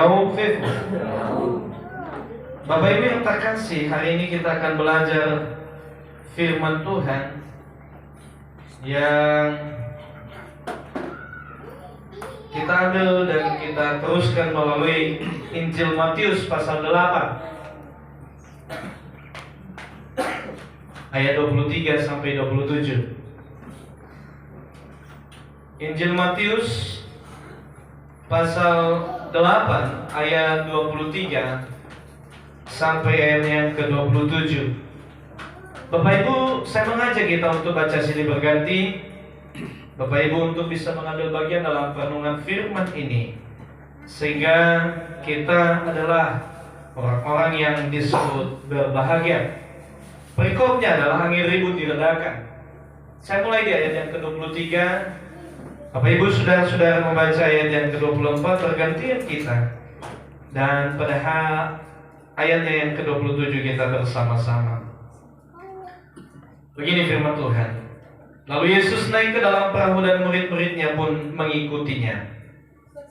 Tahu firman. Bapak Ibu yang terkasih, hari ini kita akan belajar firman Tuhan yang kita ambil dan kita teruskan melalui Injil Matius pasal 8 ayat 23 sampai 27. Injil Matius pasal 8 ayat 23 sampai ayat yang ke-27. Bapak Ibu, saya mengajak kita untuk baca silih berganti. Bapak Ibu untuk bisa mengambil bagian dalam renungan firman ini, sehingga kita adalah orang-orang yang disebut berbahagia. Perikopnya adalah angin ribut diredakan. Saya mulai di ayat yang ke-23. Bapak Ibu saudara-saudara membaca ayat yang ke-24 bergantian kita. Dan pada ayatnya yang ke-27 kita bersama-sama. Begini firman Tuhan. Lalu Yesus naik ke dalam perahu dan murid-muridnya pun mengikutinya.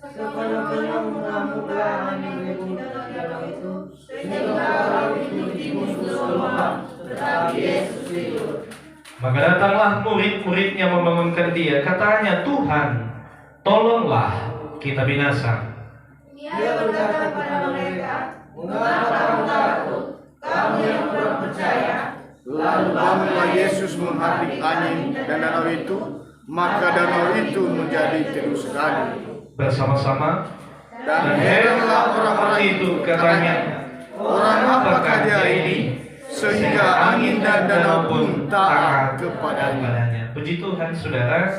Sepenuhnya mengamuklah angin ribut di dalam itu, sehingga perahu itu timbul gelombang, tetapi Yesus tidur. Maka datanglah murid-muridnya membangunkan dia. Katanya, Tuhan, tolonglah kita binasa. Dia berkata kepada mereka, mengapa kamu takut, kamu yang kurang percaya? Lalu bangunlah Yesus menghardik angin dan danau itu, maka danau itu menjadi teduh sekali. Bersama-sama. Dan heranlah orang-orang itu, katanya, orang apakah dia ini, sehingga angin dan danau pun taat kepadanya. Puji Tuhan, saudara.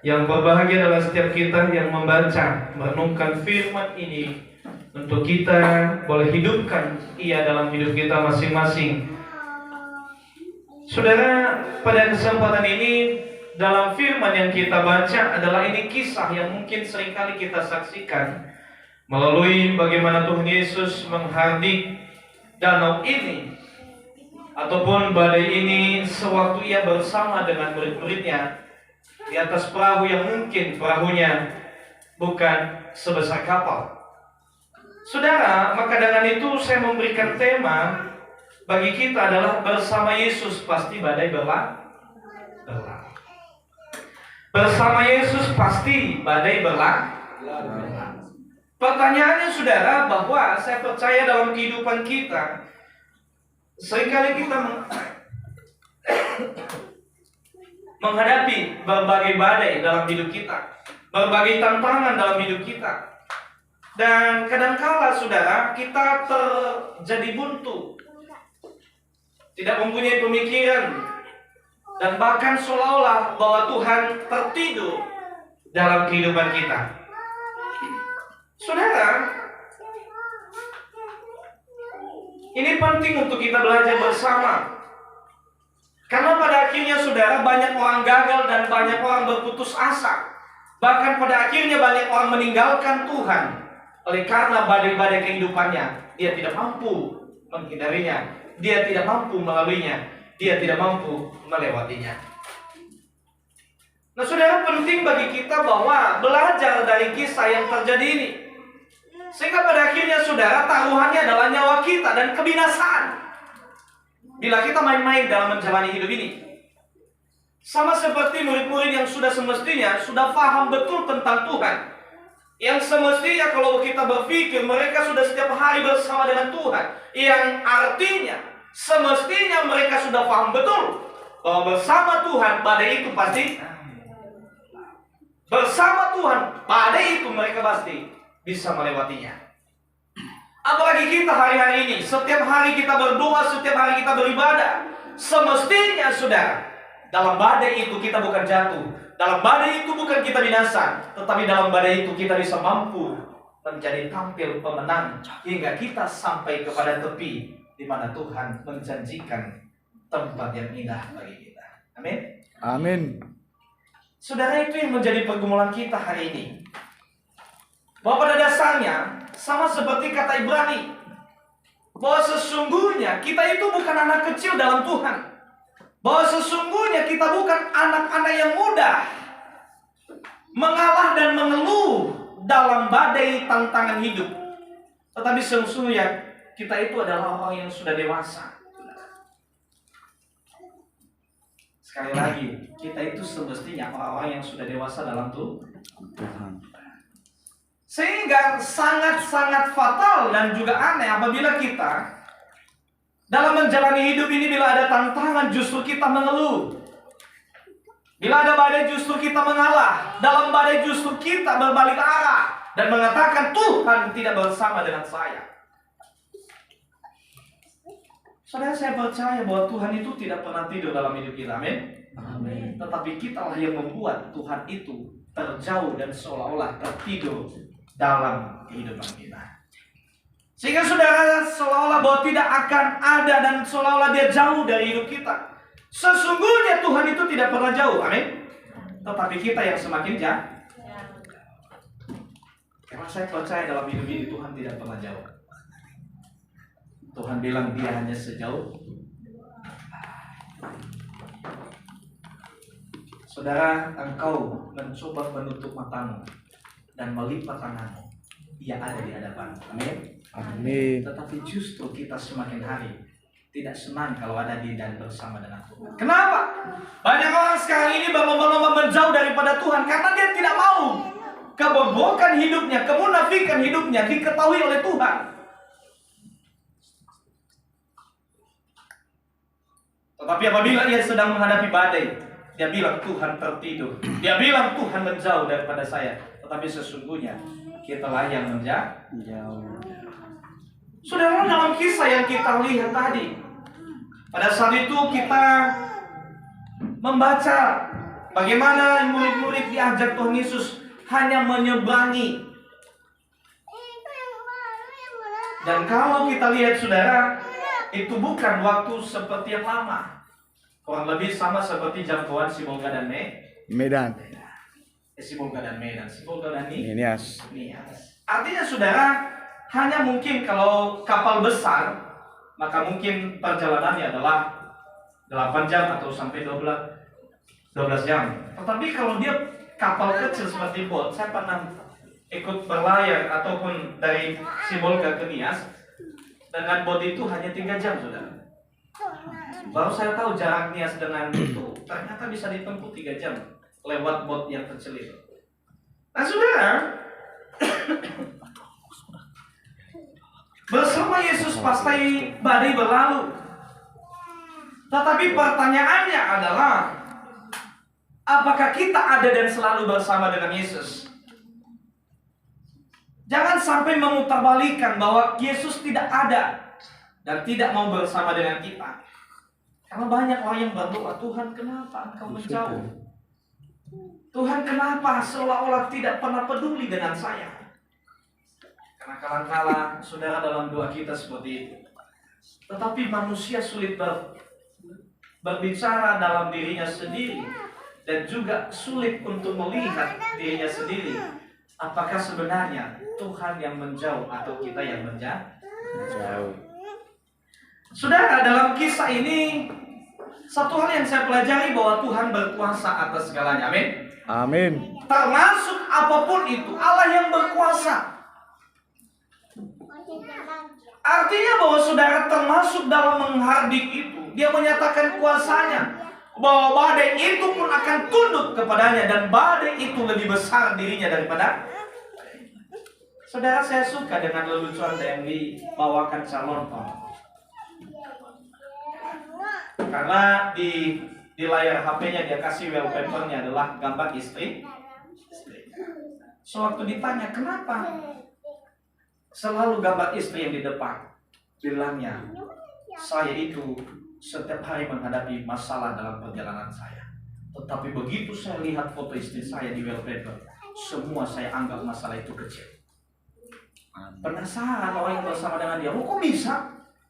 Yang berbahagia adalah setiap kita yang membaca, merenungkan firman ini, untuk kita boleh hidupkan ia dalam hidup kita masing-masing. Saudara, pada kesempatan ini dalam firman yang kita baca adalah ini kisah yang mungkin seringkali kita saksikan melalui bagaimana Tuhan Yesus menghardik danau ini ataupun badai ini sewaktu ia bersama dengan murid-muridnya di atas perahu yang mungkin perahunya bukan sebesar kapal. Saudara, maka dengan itu saya memberikan tema bagi kita adalah bersama Yesus pasti badai berlalu. Bersama Yesus pasti badai berlalu. Pertanyaannya saudara, bahwa saya percaya dalam kehidupan kita seringkali kita menghadapi berbagai badai dalam hidup kita, berbagai tantangan dalam hidup kita. Dan kadangkala saudara, kita terjadi buntu, tidak mempunyai pemikiran, dan bahkan seolah-olah bahwa Tuhan tertidur dalam kehidupan kita. Saudara, ini penting untuk kita belajar bersama. Karena pada akhirnya saudara, banyak orang gagal dan banyak orang berputus asa. Bahkan pada akhirnya banyak orang meninggalkan Tuhan oleh karena badai-badai kehidupannya. Dia tidak mampu menghindarinya, dia tidak mampu melaluinya, dia tidak mampu melewatinya. Nah saudara, penting bagi kita bahwa belajar dari kisah yang terjadi ini, sehingga pada akhirnya saudara, taruhannya adalah nyawa kita dan kebinasaan bila kita main-main dalam menjalani hidup ini. Sama seperti murid-murid yang sudah semestinya sudah paham betul tentang Tuhan, yang semestinya kalau kita berpikir mereka sudah setiap hari bersama dengan Tuhan, yang artinya semestinya mereka sudah paham betul bahwa bersama Tuhan badai itu pasti, bersama Tuhan badai itu mereka pasti bisa melewatinya. Apalagi kita hari-hari ini, setiap hari kita berdoa, setiap hari kita beribadah. Semestinya saudara, dalam badai itu kita bukan jatuh, dalam badai itu bukan kita binasa, tetapi dalam badai itu kita bisa mampu menjadi tampil pemenang hingga kita sampai kepada tepi di mana Tuhan menjanjikan tempat yang indah bagi kita. Amin. Amin. Saudara, itu yang menjadi pergumulan kita hari ini. Bahwa pada dasarnya sama seperti kata Ibrani, bahwa sesungguhnya kita itu bukan anak kecil dalam Tuhan, bahwa sesungguhnya kita bukan anak-anak yang mudah mengalah dan mengeluh dalam badai tantangan hidup. Tetapi sesungguhnya kita itu adalah orang yang sudah dewasa. Sekali lagi, kita itu semestinya orang-orang yang sudah dewasa dalam Tuhan. Sehingga sangat-sangat fatal dan juga aneh apabila kita dalam menjalani hidup ini, bila ada tantangan justru kita mengeluh. Bila ada badai justru kita mengalah. Dalam badai justru kita berbalik arah dan mengatakan Tuhan tidak bersama dengan saya. Saudara, saya percaya bahwa Tuhan itu tidak pernah tidur dalam hidup kita. Amin. Amin. Tetapi kita lah yang membuat Tuhan itu terjauh dan seolah-olah tertidur dalam kehidupan kita. Sehingga saudara seolah-olah bahwa tidak akan ada dan seolah-olah dia jauh dari hidup kita. Sesungguhnya Tuhan itu tidak pernah jauh. Amin. Tetapi kita yang semakin jauh. Karena saya percaya dalam hidup ini Tuhan tidak pernah jauh. Tuhan bilang dia hanya sejauh. Saudara, engkau mencoba menutup matamu dan melipat tanganmu, dia ada di hadapanmu. Amin. Amin. Tetapi justru kita semakin hari tidak senang kalau ada di dan bersama dengan Tuhan. Kenapa? Banyak orang sekarang ini berlomba-lomba menjauh daripada Tuhan karena dia tidak mau kebobokan hidupnya, kemunafikan hidupnya diketahui oleh Tuhan. Tetapi apabila dia sedang menghadapi badai, dia bilang Tuhan tertidur. Dia bilang Tuhan menjauh daripada saya. Tetapi sesungguhnya kitalah yang menjauh. Saudara, dalam kisah yang kita lihat tadi, pada saat itu kita membaca bagaimana murid-murid diajak Tuhan Yesus hanya menyeberangi. Dan kalau kita lihat saudara, itu bukan waktu seperti yang lama. Kurang lebih sama seperti jangkauan Sibolga dan Medan. Sibolga dan Medan. Sibolga dan Nias. Artinya saudara, hanya mungkin kalau kapal besar, maka mungkin perjalanannya adalah 8 jam atau sampai 12 jam. Tetapi kalau dia kapal kecil seperti bot, saya pernah ikut berlayar ataupun dari Sibolga ke Nias, dengan bot itu hanya 3 jam, saudara. Baru saya tahu jarak Nias dengan itu ternyata bisa ditempuh 3 jam lewat bot yang kecil itu. Nah, saudara, bersama Yesus pasti badai berlalu. Tetapi pertanyaannya adalah, apakah kita ada dan selalu bersama dengan Yesus? Jangan sampai memutarbalikan bahwa Yesus tidak ada dan tidak mau bersama dengan kita. Karena banyak orang yang berdoa, Tuhan kenapa engkau menjauh? Tuhan kenapa seolah-olah tidak pernah peduli dengan saya? Karena kadang-kala saudara dalam doa kita seperti itu. Tetapi manusia sulit berbicara dalam dirinya sendiri. Dan juga sulit untuk melihat dirinya sendiri. Apakah sebenarnya Tuhan yang menjauh atau kita yang menjauh? Saudara, dalam kisah ini satu hal yang saya pelajari bahwa Tuhan berkuasa atas segalanya. Amin. Amin. Termasuk apapun itu, Allah yang berkuasa. Artinya bahwa saudara termasuk dalam menghardik itu, dia menyatakan kuasanya. Bahwa badai itu pun akan tunduk kepadanya dan badai itu lebih besar dirinya daripada. Saudara, saya suka dengan lelucon yang dibawakan calon karena di layar HP-nya dia kasih wallpaper-nya adalah gambar istri. Sewaktu ditanya kenapa selalu gambar istri yang di depan, bilangnya saya itu setiap hari menghadapi masalah dalam perjalanan saya. Tetapi begitu saya lihat foto istri saya di wallpaper, semua saya anggap masalah itu kecil. Penasaran orang yang bersama dengan dia, kok bisa?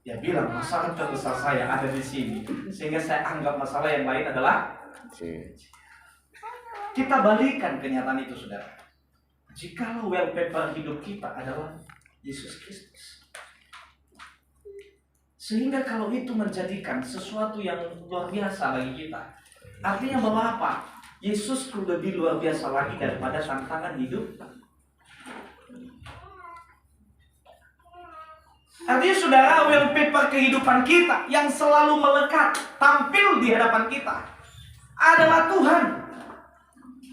Dia bilang masalah terbesar saya ada di sini, sehingga saya anggap masalah yang lain adalah kecil. Kita balikan kenyataan itu, saudara. Jikalau wallpaper hidup kita adalah Yesus Kristus, sehingga kalau itu menjadikan sesuatu yang luar biasa bagi kita, artinya bahwa apa? Yesus lebih luar biasa lagi daripada tantangan hidup. Artinya saudara, wallpaper kehidupan kita yang selalu melekat, tampil di hadapan kita adalah Tuhan.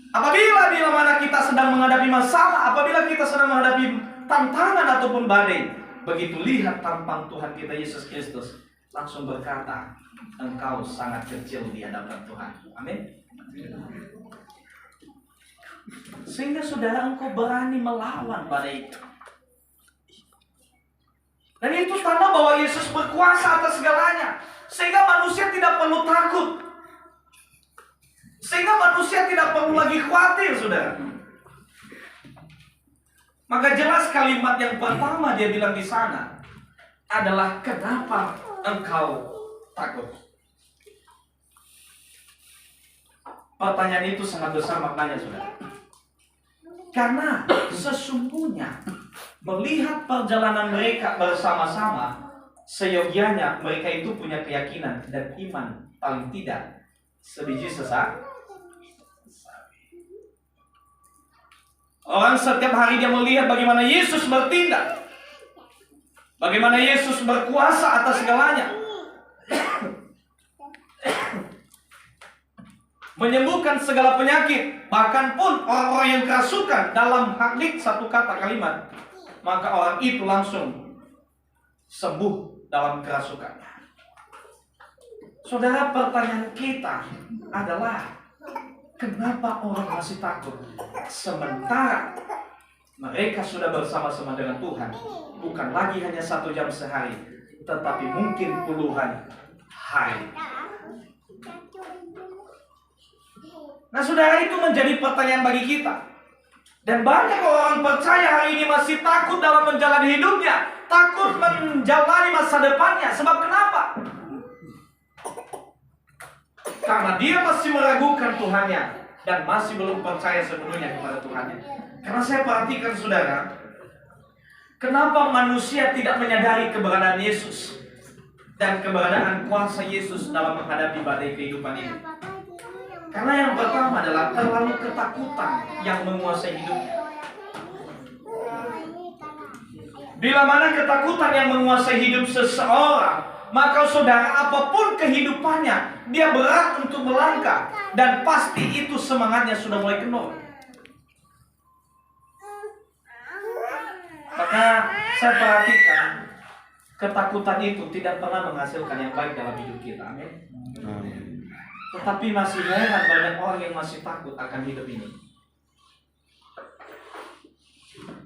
Apabila bila mana kita sedang menghadapi masalah, apabila kita sedang menghadapi tantangan ataupun badai, begitu lihat tampang Tuhan kita Yesus Kristus, langsung berkata, engkau sangat kecil di hadapan Tuhan. Amin. Sehingga saudara, engkau berani melawan badai itu. Dan itu tanda bahwa Yesus berkuasa atas segalanya. Sehingga manusia tidak perlu takut. Sehingga manusia tidak perlu lagi khawatir, saudara. Maka jelas kalimat yang pertama dia bilang di sana adalah, kenapa engkau takut? Pertanyaan itu sangat besar maknanya, saudara. Karena sesungguhnya melihat perjalanan mereka bersama-sama, seyogianya mereka itu punya keyakinan dan iman paling tidak sebiji sesawi. Orang setiap hari dia melihat bagaimana Yesus bertindak, bagaimana Yesus berkuasa atas segalanya, menyembuhkan segala penyakit, bahkan pun orang-orang yang kerasukan dalam haklik satu kata kalimat, maka orang itu langsung sembuh dalam kerasukannya. Saudara, pertanyaan kita adalah, kenapa orang masih takut? Sementara mereka sudah bersama-sama dengan Tuhan, bukan lagi hanya 1 jam sehari, tetapi mungkin puluhan hari. Nah saudara, itu menjadi pertanyaan bagi kita. Dan banyak orang percaya hari ini masih takut dalam menjalani hidupnya, takut menjalani masa depannya. Sebab kenapa? Karena dia masih meragukan Tuhannya dan masih belum percaya sepenuhnya kepada Tuhannya. Karena saya perhatikan saudara, kenapa manusia tidak menyadari keberadaan Yesus dan keberadaan kuasa Yesus dalam menghadapi badai kehidupan ini? Karena yang pertama adalah terlalu ketakutan yang menguasai hidupnya. Bila mana ketakutan yang menguasai hidup seseorang, maka saudara, apapun kehidupannya, dia berat untuk melangkah. Dan pasti itu semangatnya sudah mulai kendor. Maka saya perhatikan, ketakutan itu tidak pernah menghasilkan yang baik dalam hidup kita. Amin. Tetapi masih heran banyak orang yang masih takut akan hidup ini.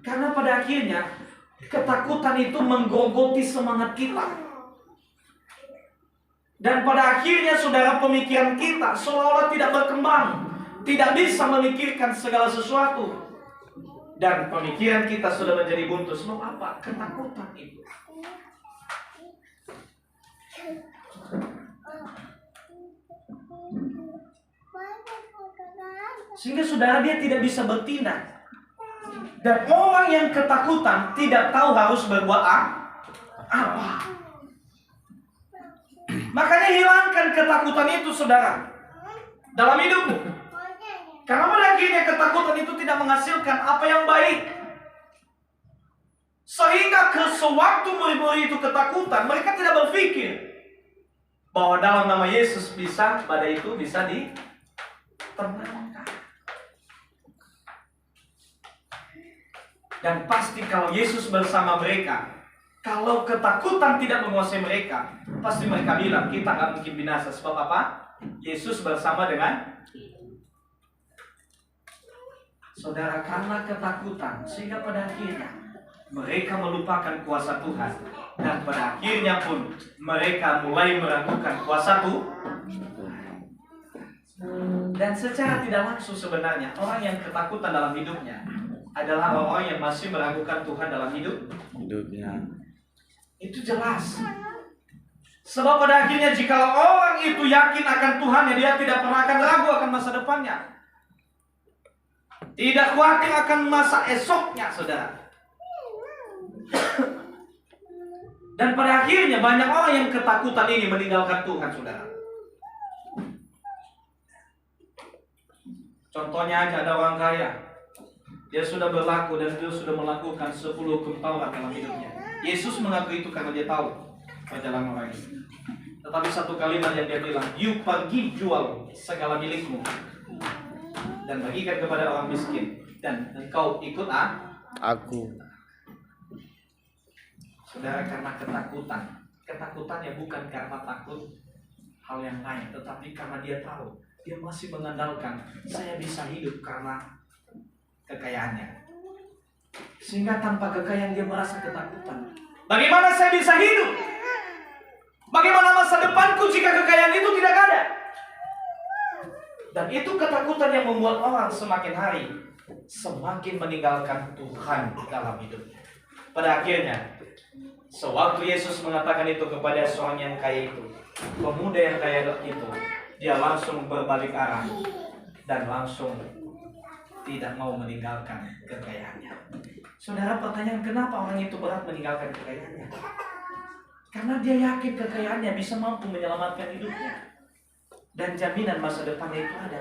Karena pada akhirnya ketakutan itu menggerogoti semangat kita. Dan pada akhirnya saudara, pemikiran kita seolah-olah tidak berkembang, tidak bisa memikirkan segala sesuatu. Dan pemikiran kita sudah menjadi buntu. Sebab apa? Ketakutan itu. Sehingga saudara, dia tidak bisa bertindak. Dan orang yang ketakutan tidak tahu harus berbuat apa. Makanya hilangkan ketakutan itu saudara dalam hidupmu. Karena pada akhirnya ketakutan itu tidak menghasilkan apa yang baik. Sehingga sewaktu murid-murid itu ketakutan, mereka tidak berpikir bahwa dalam nama Yesus badai itu bisa ditenangkan. Dan pasti kalau Yesus bersama mereka, kalau ketakutan tidak menguasai mereka, pasti mereka bilang, kita gak mungkin binasa. Sebab apa? Yesus bersama dengan saudara. Karena ketakutan, sehingga pada akhirnya mereka melupakan kuasa Tuhan. Dan pada akhirnya pun mereka mulai meragukan kuasa Tuhan. Dan secara tidak langsung sebenarnya, orang yang ketakutan dalam hidupnya adalah orang yang masih meragukan Tuhan dalam hidupnya. Itu jelas. Sebab pada akhirnya jika orang itu yakin akan Tuhannya, dia tidak pernah akan ragu akan masa depannya. Tidak khawatir akan masa esoknya, saudara. Dan pada akhirnya banyak orang yang ketakutan ini meninggalkan Tuhan, saudara. Contohnya aja, ada orang kaya. Dia sudah berlaku dan dia sudah melakukan 10 kentauran dalam hidupnya. Yesus mengaku itu karena dia tahu perjalanan orang ini. Tetapi satu kalimat yang dia bilang, "You pergi jual segala milikmu dan bagikan kepada orang miskin, dan engkau ikut Aku. Saudara, karena ketakutannya bukan karena takut hal yang lain, tetapi karena dia tahu, dia masih mengandalkan, saya bisa hidup karena kekayaannya. Sehingga tanpa kekayaan dia merasa ketakutan. Bagaimana saya bisa hidup? Bagaimana masa depanku jika kekayaan itu tidak ada? Dan itu ketakutan yang membuat orang semakin hari semakin meninggalkan Tuhan dalam hidupnya. Pada akhirnya, sewaktu Yesus mengatakan itu kepada seorang yang kaya itu, pemuda yang kaya itu, dia langsung berbalik arah dan langsung tidak mau meninggalkan kekayaannya. Saudara, pertanyaan kenapa orang itu berat meninggalkan kekayaannya? Karena dia yakin kekayaannya bisa mampu menyelamatkan hidupnya, dan jaminan masa depannya itu ada.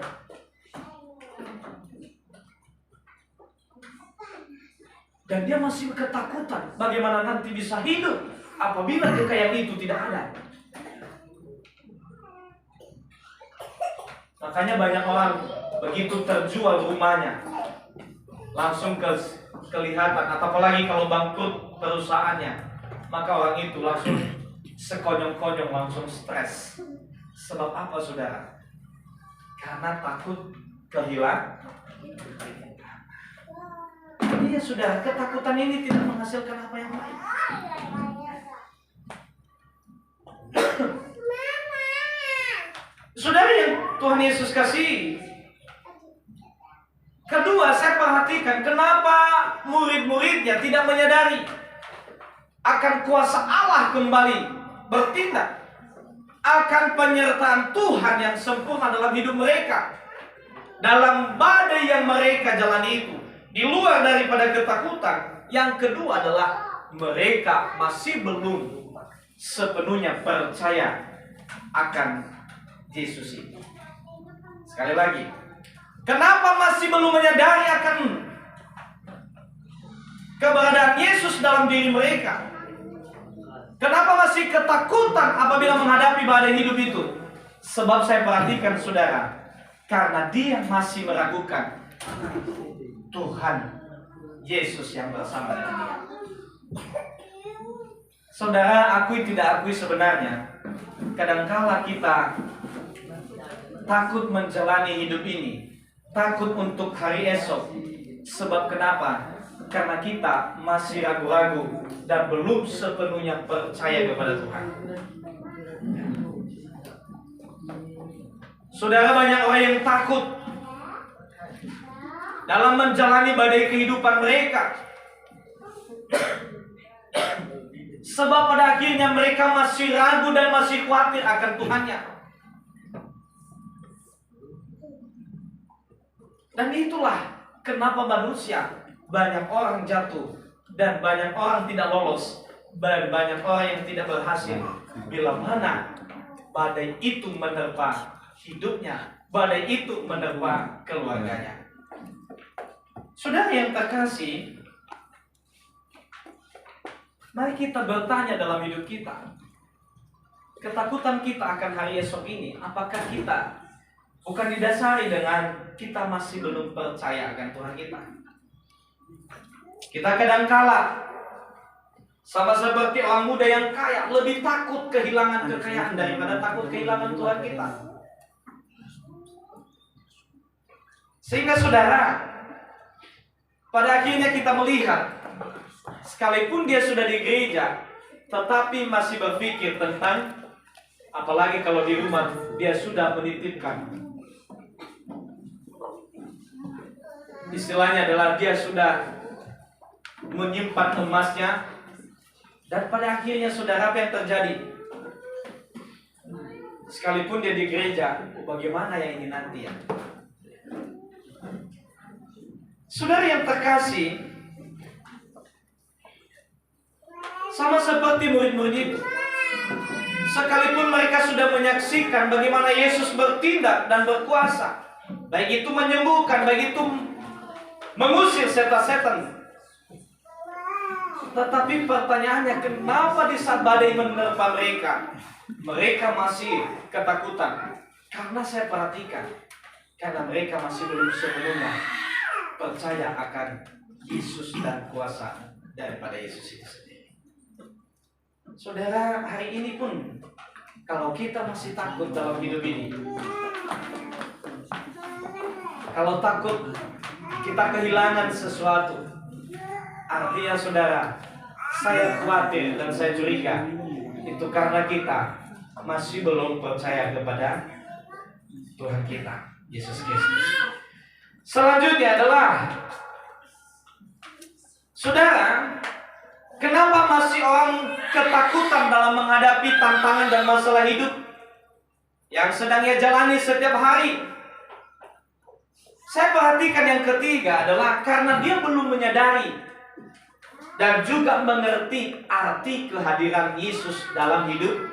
Dan dia masih ketakutan bagaimana nanti bisa hidup apabila kekayaan itu tidak ada. Makanya banyak orang begitu terjual rumahnya langsung kelihatan, atau apalagi kalau bangkrut perusahaannya, maka orang itu langsung sekonyong-konyong, langsung stres. Sebab apa, saudara? Karena takut kehilangan. Iya, saudara, ketakutan ini tidak menghasilkan apa yang baik. Saudara yang Tuhan Yesus kasih. Kedua, saya perhatikan kenapa murid-muridnya tidak menyadari akan kuasa Allah kembali bertindak, akan penyertaan Tuhan yang sempurna dalam hidup mereka, dalam badai yang mereka jalani itu. Di luar daripada ketakutan, yang kedua adalah mereka masih belum sepenuhnya percaya akan Yesus itu. Sekali lagi, kenapa masih belum menyadari akan keberadaan Yesus dalam diri mereka? Kenapa masih ketakutan apabila menghadapi badai hidup itu? Sebab saya perhatikan, saudara, karena dia masih meragukan Tuhan Yesus yang bersama dengan dia. Saudara, akui tidak akui, sebenarnya kadangkala kita takut menjalani hidup ini, takut untuk hari esok. Sebab kenapa? Karena kita masih ragu-ragu dan belum sepenuhnya percaya kepada Tuhan. Saudara, banyak orang yang takut dalam menjalani badai kehidupan mereka, sebab pada akhirnya mereka masih ragu dan masih khawatir akan Tuhannya. Dan itulah kenapa manusia, banyak orang jatuh dan banyak orang tidak lolos, dan banyak orang yang tidak berhasil bila mana badai itu menerpa hidupnya, badai itu menerpa keluarganya. Saudara yang terkasih, mari kita bertanya dalam hidup kita. Ketakutan kita akan hari esok ini, apakah kita bukan didasari dengan kita masih belum percaya akan Tuhan kita? Kita kadangkala sama seperti orang muda yang kaya, lebih takut kehilangan kekayaan daripada takut kehilangan Tuhan kita. Sehingga saudara, pada akhirnya kita melihat, sekalipun dia sudah di gereja, tetapi masih berpikir tentang, apalagi kalau di rumah dia sudah menitipkan, istilahnya adalah dia sudah menyimpan emasnya. Dan pada akhirnya saudara, apa yang terjadi? Sekalipun dia di gereja, bagaimana yang ini nanti ya? Saudara yang terkasih, sama seperti murid-murid itu, sekalipun mereka sudah menyaksikan bagaimana Yesus bertindak dan berkuasa, baik itu menyembuhkan, baik itu mengusir setan-setan, Tetapi pertanyaannya, kenapa di saat badai menerpa mereka, mereka masih ketakutan? Karena saya perhatikan, karena mereka masih belum sepenuhnya percaya akan Yesus dan kuasa daripada Yesus itu sendiri. Saudara, hari ini pun kalau kita masih takut dalam hidup ini, kalau takut kita kehilangan sesuatu, artinya saudara, saya khawatir dan saya curiga itu karena kita masih belum percaya kepada Tuhan kita, Yesus Kristus. Selanjutnya adalah, saudara, kenapa masih orang ketakutan dalam menghadapi tantangan dan masalah hidup yang sedang ia jalani setiap hari? Saya perhatikan yang ketiga adalah karena dia belum menyadari dan juga mengerti arti kehadiran Yesus dalam hidup.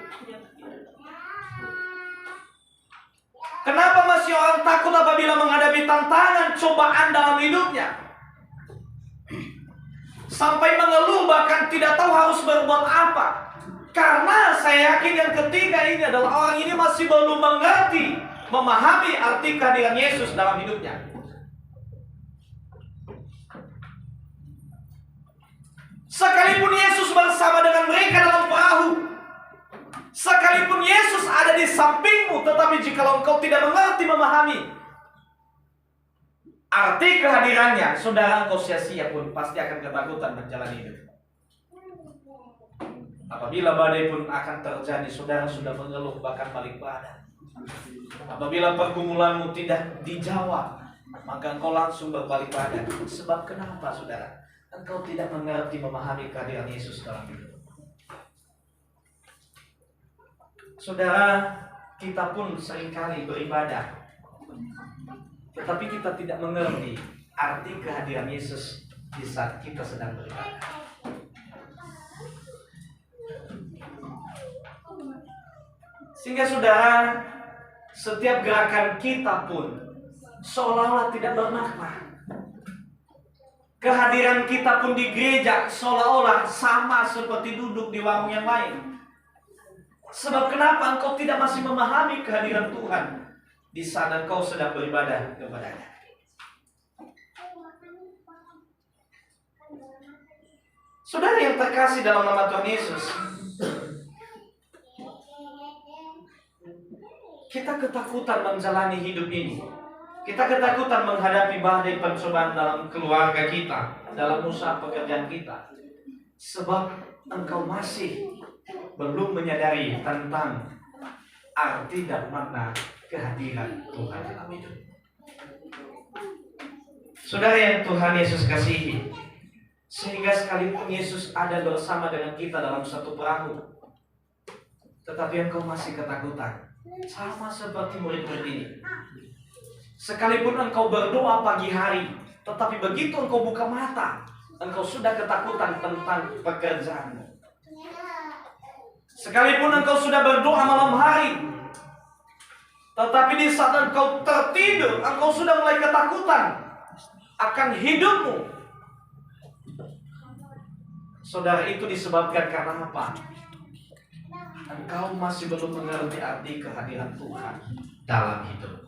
Kenapa masih orang takut apabila menghadapi tantangan, cobaan dalam hidupnya? Sampai mengeluh bahkan tidak tahu harus berbuat apa. Karena saya yakin yang ketiga ini adalah orang ini masih belum mengerti, memahami arti kehadiran Yesus dalam hidupnya. Sekalipun Yesus bersama dengan mereka dalam perahu, sekalipun Yesus ada di sampingmu, tetapi jikalau engkau tidak mengerti, memahami arti kehadirannya, saudara, engkau sia-sia pun pasti akan ketakutan menjalani hidup. Apabila badai pun akan terjadi, saudara sudah mengeluh bahkan balik badan. Apabila pergumulanmu tidak dijawab, maka engkau langsung berbalik badan. Sebab kenapa, saudara? Engkau tidak mengerti, memahami kehadiran Yesus dalam hidup. Saudara, kita pun seringkali beribadah, tetapi kita tidak mengerti arti kehadiran Yesus di saat kita sedang beribadah. Sehingga saudara, setiap gerakan kita pun seolah-olah tidak bermakna. Kehadiran kita pun di gereja seolah-olah sama seperti duduk di warung yang lain. Sebab kenapa engkau tidak masih memahami kehadiran Tuhan di saat engkau sedang beribadah kepada-Nya? Saudara yang terkasih dalam nama Tuhan Yesus, kita ketakutan menjalani hidup ini. Kita ketakutan menghadapi badai pencobaan dalam keluarga kita, dalam usaha pekerjaan kita. Sebab engkau masih belum menyadari tentang arti dan makna kehadiran Tuhan dalam hidup. Saudara yang Tuhan Yesus kasihi, sehingga sekalipun Yesus ada bersama dengan kita dalam satu perahu, tetapi engkau masih ketakutan, sama seperti murid-murid ini. Sekalipun engkau berdoa pagi hari, tetapi begitu engkau buka mata, engkau sudah ketakutan tentang pekerjaanmu. Sekalipun engkau sudah berdoa malam hari, tetapi di saat engkau tertidur, engkau sudah mulai ketakutan akan hidupmu. Saudara, itu disebabkan karena apa? Engkau masih belum mengerti arti kehadiran Tuhan dalam hidup.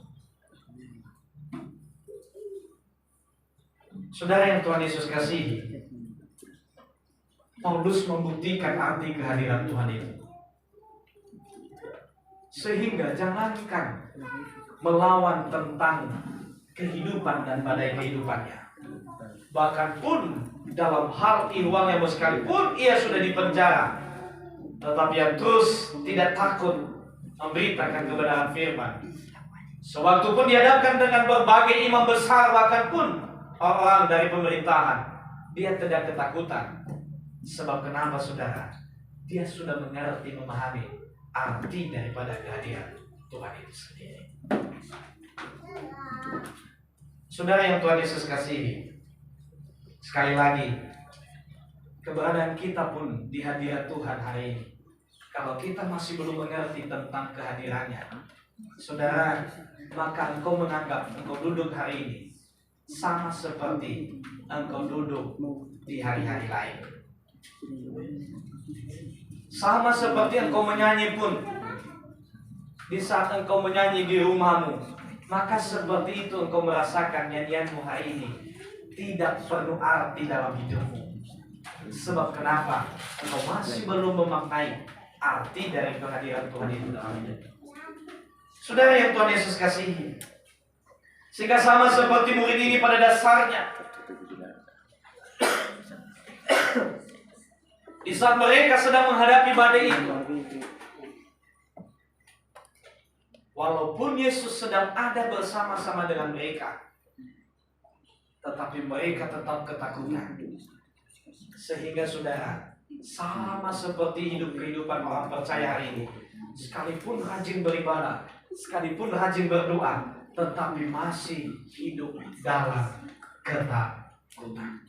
Saudara yang Tuhan Yesus kasihi, Paulus membuktikan arti kehadiran Tuhan itu. Sehingga jangankan melawan tentang kehidupan dan badai kehidupannya, bahkan pun dalam hal ihwalnya sekalipun ia sudah dipenjara, tetapi yang terus tidak takut memberitakan kebenaran firman. Sewaktu pun dihadapkan dengan berbagai imam besar, bahkan pun orang dari pemerintahan, dia tidak ketakutan. Sebab kenapa, saudara? Dia sudah mengerti, memahami arti daripada kehadiran Tuhan itu sendiri. Saudara yang Tuhan Yesus kasihi, sekali lagi, keberadaan kita pun di hadirat Tuhan hari ini, kalau kita masih belum mengerti tentang kehadirannya, saudara, maka engkau menganggap engkau duduk hari ini sama seperti engkau duduk di hari-hari lain. Sama seperti engkau menyanyi pun, di saat engkau menyanyi di rumahmu, maka seperti itu engkau merasakan nyanyianmu hari ini tidak penuh arti dalam hidupmu. Sebab kenapa? Engkau masih belum memaknai arti dari kehadiran Tuhan itu dalam hidupmu. Saudara yang Tuhan Yesus kasihi, sehingga sama seperti murid ini pada dasarnya, di saat mereka sedang menghadapi badai itu, walaupun Yesus sedang ada bersama-sama dengan mereka, tetapi mereka tetap ketakutan. Sehingga saudara, sama seperti kehidupan orang percaya hari ini, sekalipun rajin beribadah, sekalipun rajin berdoa, tetapi masih hidup dalam ketakutan.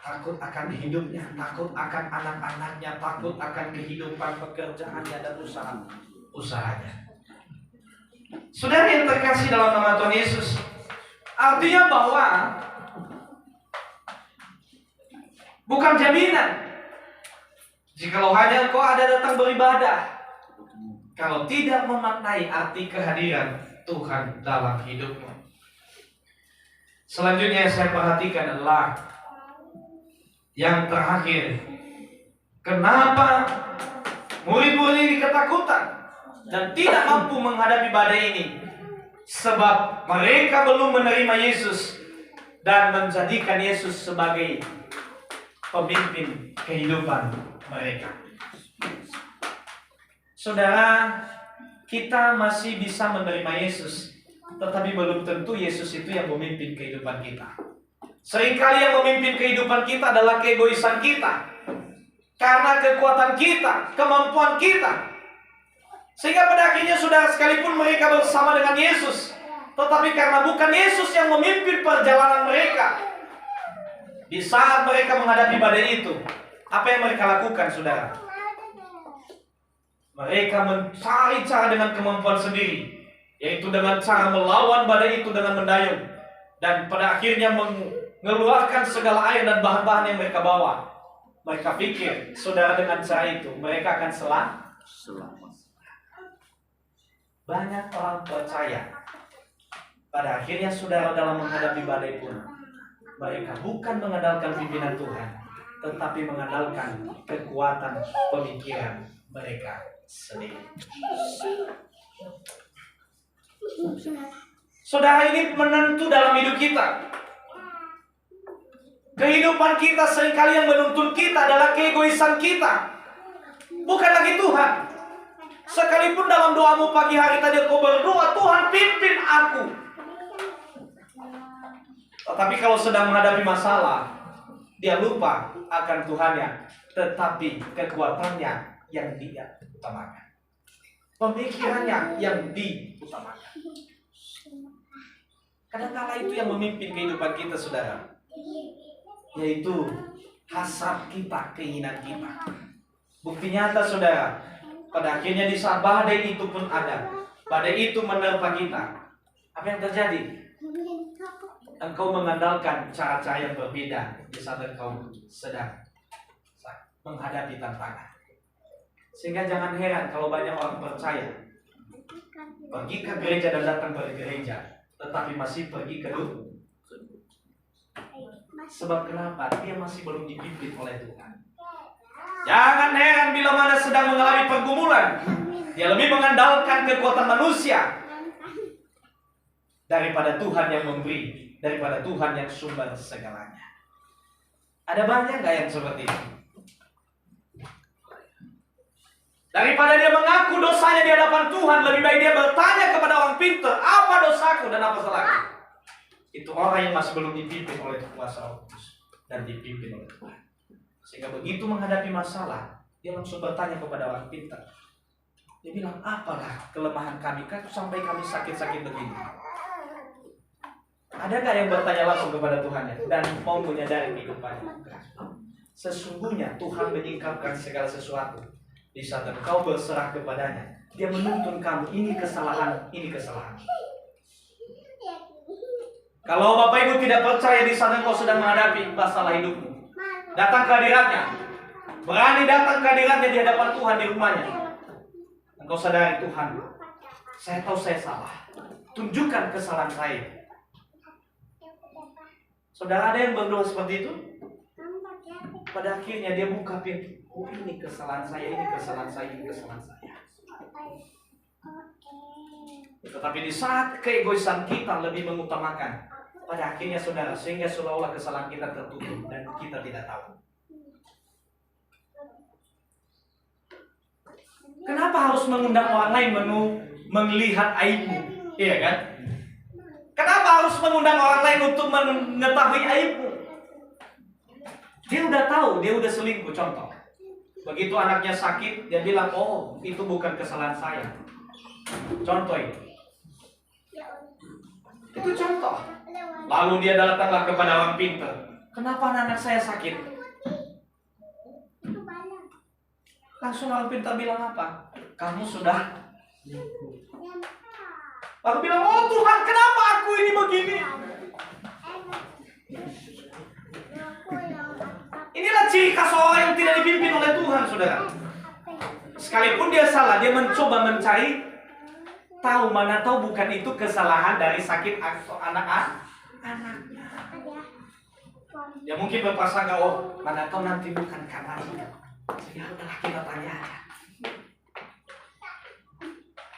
Takut akan hidupnya, takut akan anak-anaknya, takut akan kehidupan pekerjaannya dan usahanya. Saudara yang terkasih dalam nama Tuhan Yesus, artinya bahwa bukan jaminan jikalau hanya engkau ada datang beribadah, kalau tidak memaknai arti kehadiran Tuhan dalam hidupmu. Selanjutnya saya perhatikan adalah yang terakhir, kenapa murid-murid ini ketakutan dan tidak mampu menghadapi badai ini? Sebab mereka belum menerima Yesus dan menjadikan Yesus sebagai pemimpin kehidupan mereka. Saudara, kita masih bisa menerima Yesus, tetapi belum tentu Yesus itu yang memimpin kehidupan kita. Seringkali yang memimpin kehidupan kita adalah keegoisan kita, karena kekuatan kita, kemampuan kita. Sehingga pada akhirnya saudara, sekalipun mereka bersama dengan Yesus, tetapi karena bukan Yesus yang memimpin perjalanan mereka, di saat mereka menghadapi badai itu, apa yang mereka lakukan saudara? Mereka mencari cara dengan kemampuan sendiri, yaitu dengan cara melawan badai itu dengan mendayung, dan pada akhirnya mengeluarkan segala air dan bahan-bahan yang mereka bawa. Mereka pikir, saudara, dengan cara itu mereka akan selamat. Banyak orang percaya, pada akhirnya saudara, dalam menghadapi badai pun, mereka bukan mengandalkan pimpinan Tuhan, tetapi mengandalkan kekuatan pemikiran mereka sendiri. Saudara, ini menentu dalam hidup kita. Kehidupan kita seringkali yang menuntun kita adalah keegoisan kita, bukan lagi Tuhan. Sekalipun dalam doamu pagi hari tadi kau berdoa, Tuhan pimpin aku, tetapi kalau sedang menghadapi masalah, dia lupa akan Tuhannya, tetapi kekuatannya yang dia utamakan, pemikirannya yang diutamakan. Kadang-kala itu yang memimpin kehidupan kita saudara, yaitu hasrat kita, keinginan kita. Bukti nyata saudara, pada akhirnya di saat badai itu pun ada, badai itu menerpa kita, apa yang terjadi? Engkau mengandalkan cara-cara yang berbeda di saat engkau sedang menghadapi tantangan. Sehingga jangan heran kalau banyak orang percaya pergi ke gereja dan datang bergereja, tetapi masih pergi ke dukun. Sebab kenapa? Dia masih belum dipimpin oleh Tuhan. Jangan heran bila mana sedang mengalami pergumulan, dia lebih mengandalkan kekuatan manusia daripada Tuhan yang memberi, daripada Tuhan yang sumber segalanya. Ada banyak gak yang seperti itu? Daripada dia mengaku dosanya di hadapan Tuhan, lebih baik dia bertanya kepada orang pintar, apa dosaku dan apa salahku? Itu orang yang masih belum dipimpin oleh kuasa Roh Kudus dan dipimpin oleh Tuhan. Sehingga begitu menghadapi masalah, dia langsung bertanya kepada orang pintar. Dia bilang, apalah kelemahan kami kan sampai kami sakit-sakit begini? Adakah yang bertanya langsung kepada Tuhannya dan mau menyadari kehidupannya? Sesungguhnya Tuhan menyingkapkan segala sesuatu. Di saat engkau berserah kepadanya, dia menuntun kamu, ini kesalahan, ini kesalahan. Kalau Bapak Ibu tidak percaya di sana kau sedang menghadapi masalah hidupmu, datang ke hadiratnya. Berani datang ke hadiratnya di hadapan Tuhan di rumahnya. Engkau sadari, Tuhan, saya tahu saya salah. Tunjukkan kesalahan saya. Saudara, ada yang berdoa seperti itu? Pada akhirnya dia buka pintu. Oh, ini kesalahan saya, ini kesalahan saya, ini kesalahan saya. Tetapi di saat keegoisan kita lebih mengutamakan, pada akhirnya saudara, sehingga seolah-olah kesalahan kita tertutup dan kita tidak tahu. Kenapa harus mengundang orang lain melihat aibmu? Iya kan? Kenapa harus mengundang orang lain untuk mengetahui aibmu? Dia udah tahu, dia udah selingkuh, contoh. Begitu anaknya sakit, dia bilang, oh itu bukan kesalahan saya. Contoh itu. Itu contoh. Lalu dia datanglah kepada orang pintar. Kenapa anak saya sakit? Langsung orang pintar bilang apa? Kamu sudah. Lalu bilang, oh Tuhan, kenapa aku ini begini? Inilah ciri khas orang yang tidak dipimpin oleh Tuhan, saudara. Sekalipun dia salah, dia mencoba mencari tahu, mana tahu bukan itu kesalahan dari sakit anaknya. Ya mungkin berprasangka, oh mana tahu nanti bukan karena itu. Ya udahlah, kita tanya aja.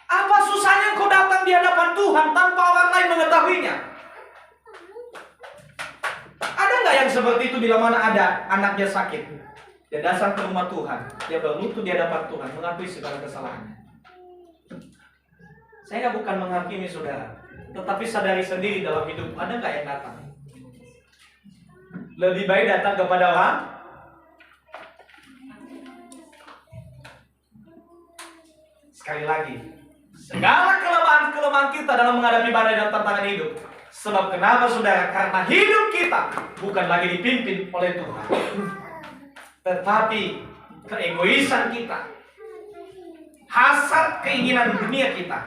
Apa susahnya kau datang di hadapan Tuhan tanpa orang lain mengetahuinya? Ada nggak yang seperti itu bila mana ada anaknya sakit? Dia datang ke rumah Tuhan, dia berlutut di hadapan Tuhan, mengakui segala kesalahannya. Saya bukan menghakimi saudara, tetapi sadari sendiri dalam hidup. Ada nggak yang datang? Lebih baik datang kepada orang. Sekali lagi, segala kelemahan kita dalam menghadapi badai dan tantangan hidup. Sebab kenapa saudara? Karena hidup kita bukan lagi dipimpin oleh Tuhan, tetapi keegoisan kita, hasad keinginan dunia kita,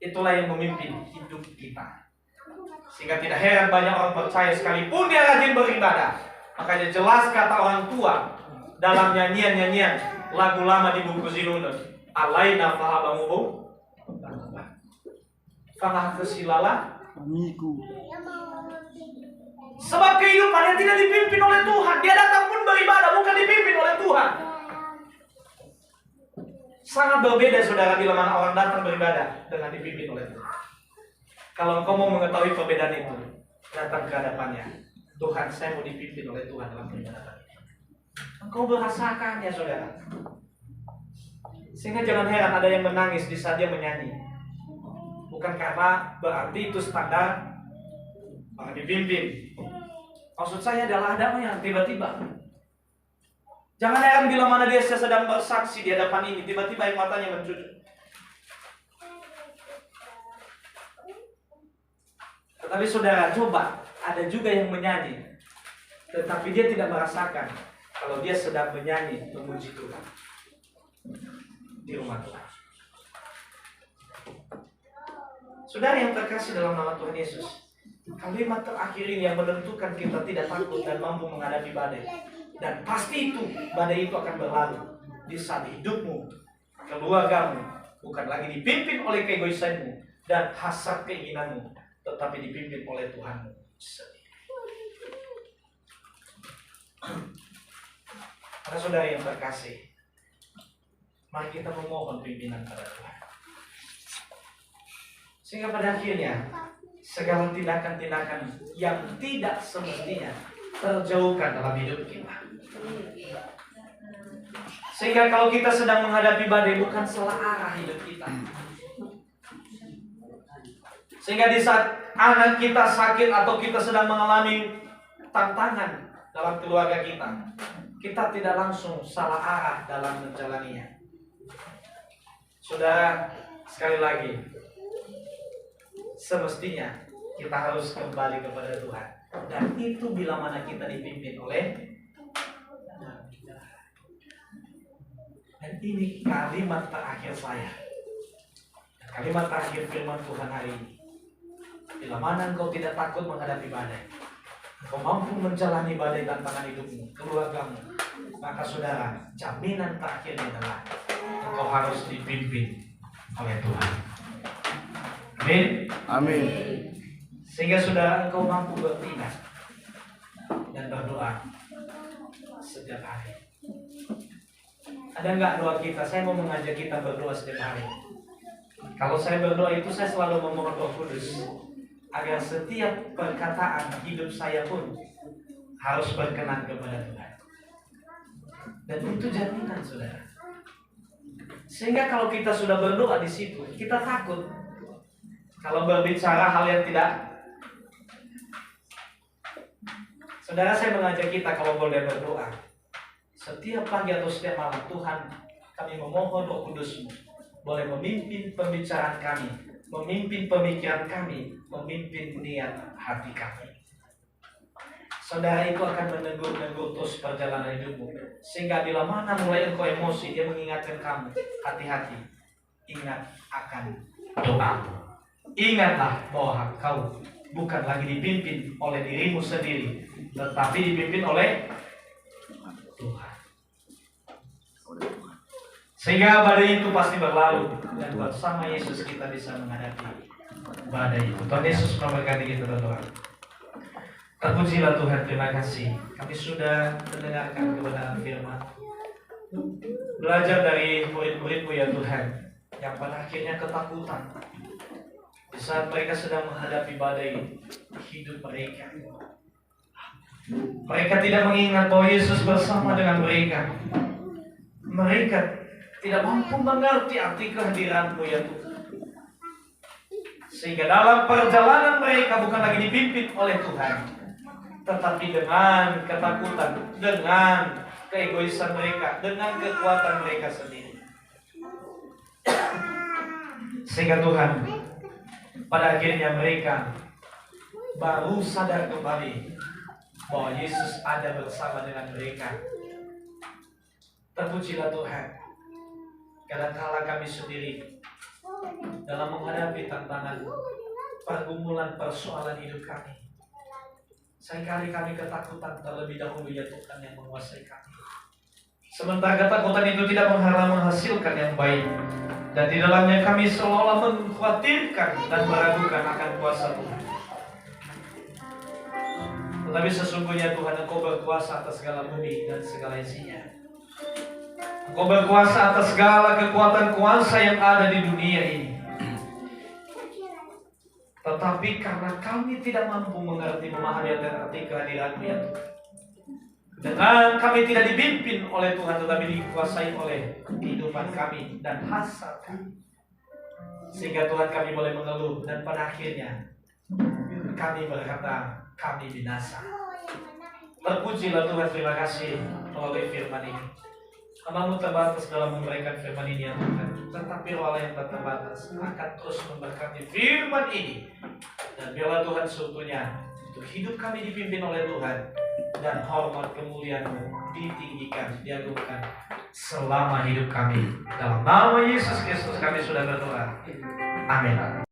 itulah yang memimpin hidup kita. Sehingga tidak heran banyak orang percaya sekalipun dia rajin beribadah. Makanya jelas kata orang tua dalam nyanyian-nyanyian lagu lama di buku Zinunun, alaina fahabamuhu fahah kesilala Amiku. sebab kehidupannya tidak dipimpin oleh Tuhan. Dia datang pun beribadah, bukan dipimpin oleh Tuhan. Sangat berbeda saudara bila mana orang datang beribadah dengan dipimpin oleh Tuhan. Kalau engkau mau mengetahui perbedaan itu, datang ke hadapannya. Tuhan, saya mau dipimpin oleh Tuhan dalam peribadatan ini. Engkau merasakannya saudara. Sehingga jangan heran ada yang menangis di saat dia menyanyi. Bukan karena berarti itu standar orang dipimpin. Maksud saya adalah ada yang tiba-tiba. Jangan heran bila mana dia sedang bersaksi di hadapan ini, tiba-tiba air matanya mencucuk. Tetapi saudara, coba, ada juga yang menyanyi, tetapi dia tidak merasakan kalau dia sedang menyanyi memuji Tuhan di rumah Tuhan. Saudara yang terkasih dalam nama Tuhan Yesus, kalimat terakhir ini yang menentukan kita tidak takut dan mampu menghadapi badai. Dan pasti itu, badai itu akan berlalu di saat hidupmu, keluargamu bukan lagi dipimpin oleh keegoisanmu dan hasrat keinginanmu, tetapi dipimpin oleh Tuhanmu sendiri. Para saudara yang terkasih, mari kita memohon pimpinan pada Tuhan. Sehingga pada akhirnya segala tindakan-tindakan yang tidak semestinya terjauhkan dalam hidup kita. Sehingga kalau kita sedang menghadapi badai, bukan salah arah hidup kita. Sehingga di saat anak kita sakit atau kita sedang mengalami tantangan dalam keluarga kita, kita tidak langsung salah arah dalam menjalaninya. Saudara, sekali lagi, semestinya kita harus kembali kepada Tuhan. Dan itu bila mana kita dipimpin oleh. Dan ini kalimat terakhir saya. Kalimat terakhir firman Tuhan hari ini. Bila mana engkau tidak takut menghadapi badai, engkau mampu menjalani badai tantangan hidupmu, keluargamu, maka saudara, jaminan terakhirnya adalah engkau harus dipimpin oleh Tuhan. Amin. Amin. Sehingga saudara engkau mampu berpindah dan berdoa setiap hari. Ada nggak doa kita? Saya mau mengajak kita berdoa setiap hari. Kalau saya berdoa itu saya selalu memohon Roh Kudus agar setiap perkataan hidup saya pun harus berkenan kepada Tuhan. Dan itu jaminan saudara. Sehingga kalau kita sudah berdoa di situ, kita takut kalau berbicara hal yang tidak. Saudara, saya mengajak kita kalau boleh berdoa setiap pagi atau setiap malam. Tuhan, kami memohon Roh Kudus-Mu boleh memimpin pembicaraan kami, memimpin pemikiran kami, memimpin niat hati kami. Saudara, itu akan menegur-negur terus perjalanan hidupmu. Sehingga bila mana mulai engkau emosi, dia mengingatkan kamu, hati-hati, ingat akan doamu. Ingatlah bahwa kau bukan lagi dipimpin oleh dirimu sendiri, tetapi dipimpin oleh Tuhan. Sehingga badai itu pasti berlalu, dan bersama Yesus kita bisa menghadapi badai itu. Tuhan Yesus memberkati kita berdoa. Terpujilah Tuhan, terima kasih. Kami sudah mendengarkan kebenaran firman, belajar dari murid-murid-Mu ya Tuhan, yang pada akhirnya ketakutan di saat mereka sedang menghadapi badai hidup mereka. Mereka tidak mengingat bahwa Yesus bersama dengan mereka. Mereka tidak mampu mengerti arti kehadiran-Mu ya Tuhan. Sehingga dalam perjalanan mereka bukan lagi dipimpin oleh Tuhan, tetapi dengan ketakutan, dengan keegoisan mereka, dengan kekuatan mereka sendiri. Sehingga Tuhan, pada akhirnya mereka baru sadar kembali bahwa Yesus ada bersama dengan mereka. Terpujilah Tuhan. Kadangkala kami sendiri dalam menghadapi tantangan, pergumulan, persoalan hidup kami, seringkali kami ketakutan terlebih dahulu ya Tuhan yang menguasai kami. Sementara ketakutan itu tidak menghasilkan yang baik, dan di dalamnya kami seolah-olah mengkhawatirkan dan meragukan akan kuasa Tuhan. Tetapi sesungguhnya Tuhan, Engkau berkuasa atas segala bumi dan segala isinya. Engkau berkuasa atas segala kekuatan kuasa yang ada di dunia ini. Tetapi karena kami tidak mampu mengerti, memahami arti kehadiran-Mu ya Tuhan, dengan kami tidak dipimpin oleh Tuhan, tetapi dikuasai oleh kehidupan kami dan hasrat kami, sehingga Tuhan kami boleh mengeluh, dan pada akhirnya kami berkata kami binasa. Terpujilah Tuhan, terima kasih melalui firman ini. Hamba-Mu terbatas dalam memberikan firman ini ya Tuhan, tetapi Roh Allah yang tak terbatas akan terus memberkati firman ini. Dan biarlah Tuhan seutuhnya untuk hidup kami dipimpin oleh Tuhan, dan hormat kemuliaan-Mu ditinggikan, diagungkan selama hidup kami. Dalam nama Yesus Kristus kami sudah berdoa. Amin.